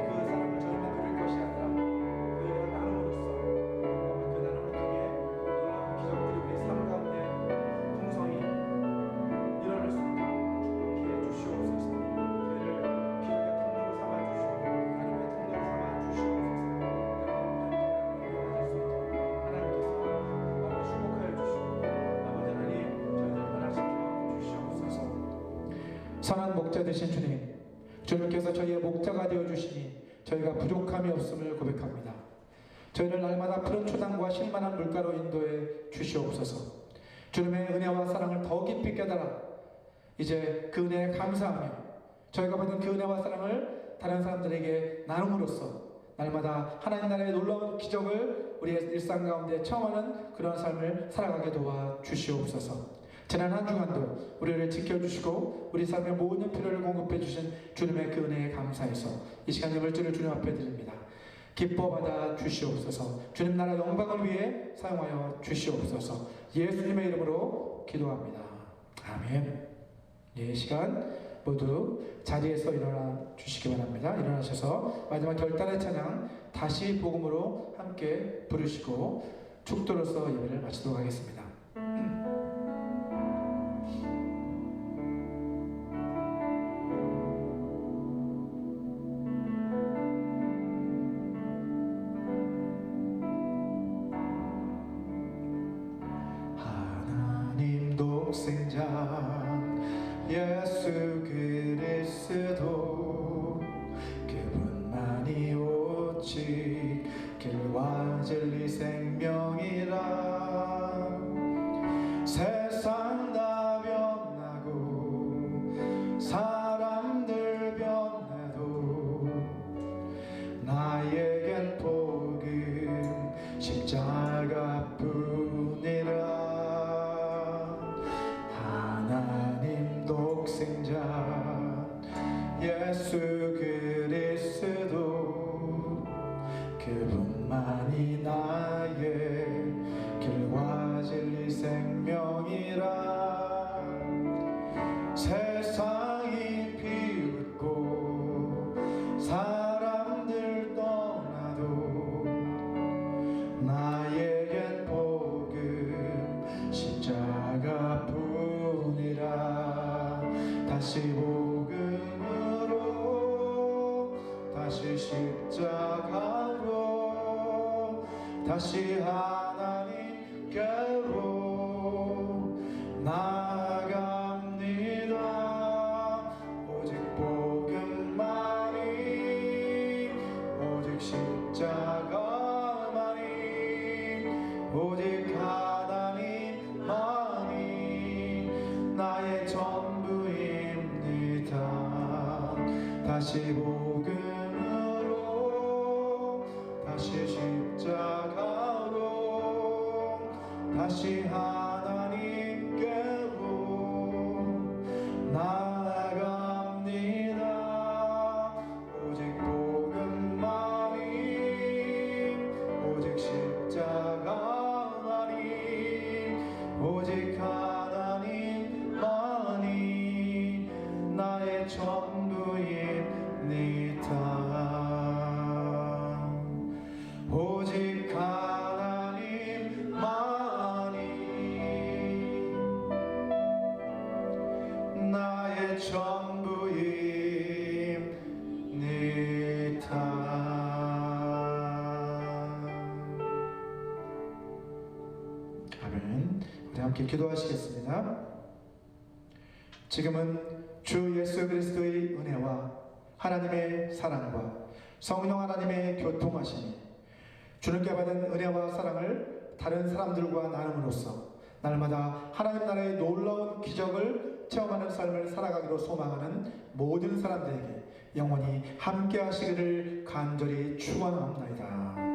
선한 목자 되신 주님, 주님께서 저희의 목자가 되어주시니 저희가 부족함이 없음을 고백합니다. 저희를 날마다 푸른 초당과 실만한 물가로 인도해 주시옵소서. 주님의 은혜와 사랑을 더 깊이 깨달아 이제 그 은혜에 감사하며 저희가 받은 그 은혜와 사랑을 다른 사람들에게 나눔으로써 날마다 하나님 나라의 놀라운 기적을 우리의 일상 가운데 체험하는 그런 삶을 살아가게 도와 주시옵소서. 지난 한 주간도 우리를 지켜주시고 우리 삶의 모든 필요를 공급해 주신 주님의 그 은혜에 감사해서 이 시간 예물주를 주님 앞에 드립니다. 기뻐 받아 주시옵소서. 주님 나라 영광을 위해 사용하여 주시옵소서. 예수님의 이름으로 기도합니다. 아멘. 이 시간 모두 자리에서 일어나 주시기 바랍니다. 일어나셔서 마지막 결단의 찬양 다시 복음으로 함께 부르시고 축도로서 예배를 마치도록 하겠습니다. 하나님 독생자 예수 그리스도 그분만이 오직 길과 진리 생명이라. 세상 다 변하고 사람들 변해도 나에겐 복음 십자가뿐이라. 하나님 독생자 예수 그리스도 그분만이 나의 길과 진리 생명이라. 세상이 비웃고 사람들 떠나도 나에겐 복음 십자가뿐이라. 다시 복음으로 다시 십자가로 다시 하나님께로 나아갑니다. 오직 복음만이 오직 십자가만이 오직 하나님만이 나의 전부입니다. 다시 복음으로 다시 십자가로 다시 하나님께로 나아갑니다. 오직 복음만이 오직 십자가만이 오직 하나님만이 나의 전부입니다. 오직 하나님만이 나의 전부입니다. 아멘. 우리 함께 기도하시겠습니다. 지금은 주 예수 그리스도의 은혜와 하나님의 사랑과 성령 하나님의 교통하심이 주님께 받은 은혜와 사랑을 다른 사람들과 나눔으로써 날마다 하나님 나라의 놀라운 기적을 체험하는 삶을 살아가기로 소망하는 모든 사람들에게 영원히 함께 하시기를 간절히 축원합니다.